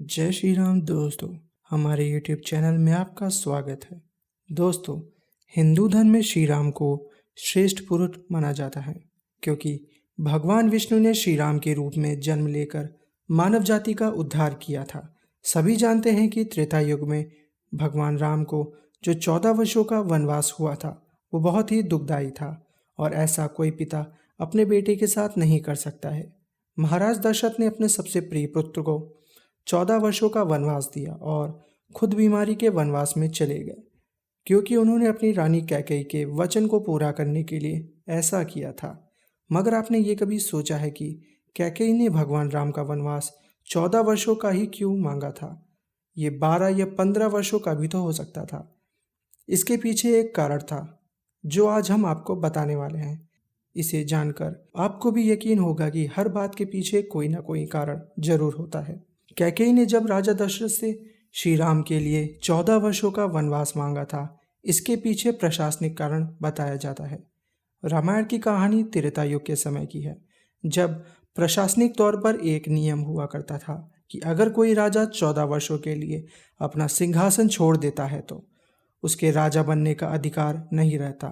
जय श्री राम दोस्तों। हमारे YouTube चैनल में आपका स्वागत है। दोस्तों, हिंदू धर्म में श्री राम को श्रेष्ठ पुरुष माना जाता है क्योंकि भगवान विष्णु ने श्री राम के रूप में जन्म लेकर मानव जाति का उद्धार किया था। सभी जानते हैं कि त्रेता युग में भगवान राम को जो 14 वर्षों का वनवास हुआ था वो बहुत ही दुखदायी था और ऐसा कोई पिता अपने बेटे के साथ नहीं कर सकता है। महाराज दशरथ ने अपने सबसे प्रिय पुत्र को 14 वर्षों का वनवास दिया और खुद बीमारी के वनवास में चले गए क्योंकि उन्होंने अपनी रानी कैकेयी के वचन को पूरा करने के लिए ऐसा किया था। मगर आपने ये कभी सोचा है कि कैकेयी ने भगवान राम का वनवास 14 वर्षों का ही क्यों मांगा था? ये 12 या 15 वर्षों का भी तो हो सकता था। इसके पीछे एक कारण था जो आज हम आपको बताने वाले हैं। इसे जानकर आपको भी यकीन होगा कि हर बात के पीछे कोई ना कोई कारण जरूर होता है। कैकेयी ने जब राजा दशरथ से श्री राम के लिए 14 वर्षों का वनवास मांगा था, इसके पीछे प्रशासनिक कारण बताया जाता है। रामायण की कहानी त्रेता युग के समय की है, जब प्रशासनिक तौर पर एक नियम हुआ करता था कि अगर कोई राजा 14 वर्षों के लिए अपना सिंहासन छोड़ देता है तो उसके राजा बनने का अधिकार नहीं रहता।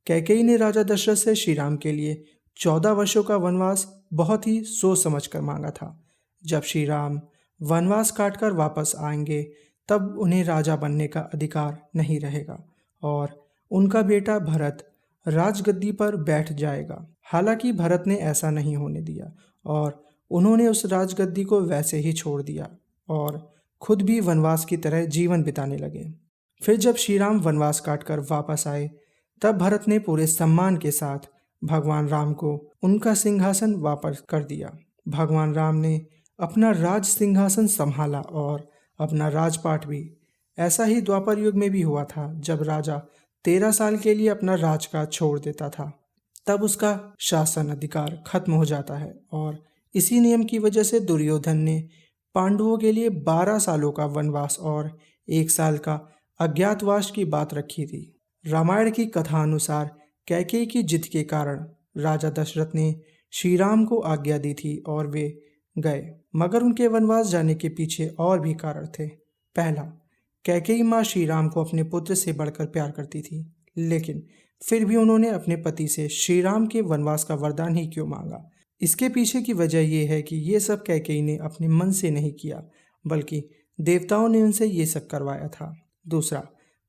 कैकेयी ने राजा दशरथ से श्री राम के लिए 14 वर्षों का वनवास बहुत ही सोच समझ कर मांगा था। जब श्री राम वनवास काटकर वापस आएंगे तब उन्हें राजा बनने का अधिकार नहीं रहेगा और उनका बेटा भरत राजगद्दी पर बैठ जाएगा। हालांकि भरत ने ऐसा नहीं होने दिया और उन्होंने उस राजगद्दी को वैसे ही छोड़ दिया और खुद भी वनवास की तरह जीवन बिताने लगे। फिर जब श्री राम वनवास काटकर वापस आए तब भरत ने पूरे सम्मान के साथ भगवान राम को उनका सिंहासन वापस कर दिया। भगवान राम ने अपना राज सिंहासन संभाला और अपना राजपाट भी। ऐसा ही द्वापर युग में भी हुआ था, जब राजा 13 साल के लिए अपना राजकाज छोड़ देता था तब उसका शासन अधिकार खत्म हो जाता है और इसी नियम की वजह से दुर्योधन ने पांडवों के लिए 12 सालों का वनवास और 1 साल का अज्ञातवास की बात रखी थी। रामायण की कथा अनुसार कैकेयी की जिद के कारण राजा दशरथ ने श्री राम को आज्ञा दी थी और वे गए। मगर उनके वनवास जाने के पीछे और भी कारण थे। पहला, कैकेयी माँ श्री राम को अपने पुत्र से बढ़कर प्यार करती थी, लेकिन फिर भी उन्होंने अपने पति से श्री राम के वनवास का वरदान ही क्यों मांगा? इसके पीछे की वजह यह है कि ये सब कैकेयी ने अपने मन से नहीं किया, बल्कि देवताओं ने उनसे ये सब करवाया था। दूसरा,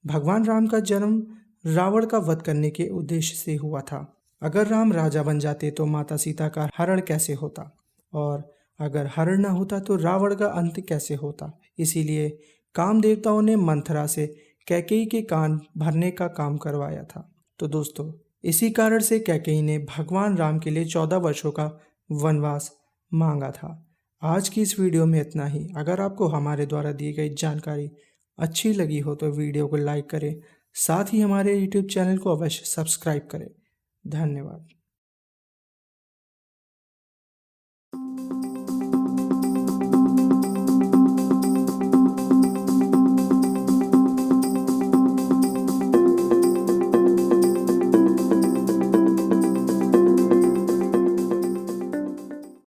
भगवान राम का जन्म रावण का वध करने के उद्देश्य से हुआ था। अगर राम राजा बन जाते तो माता सीता का हरण कैसे होता, और अगर हरण न होता तो रावण का अंत कैसे होता? इसीलिए काम देवताओं ने मंथरा से कैकेयी के कान भरने का काम करवाया था। तो दोस्तों, इसी कारण से कैकेयी ने भगवान राम के लिए 14 वर्षों का वनवास मांगा था। आज की इस वीडियो में इतना ही। अगर आपको हमारे द्वारा दी गई जानकारी अच्छी लगी हो तो वीडियो को लाइक करें, साथ ही हमारे YouTube चैनल को अवश्य सब्सक्राइब करें। धन्यवाद।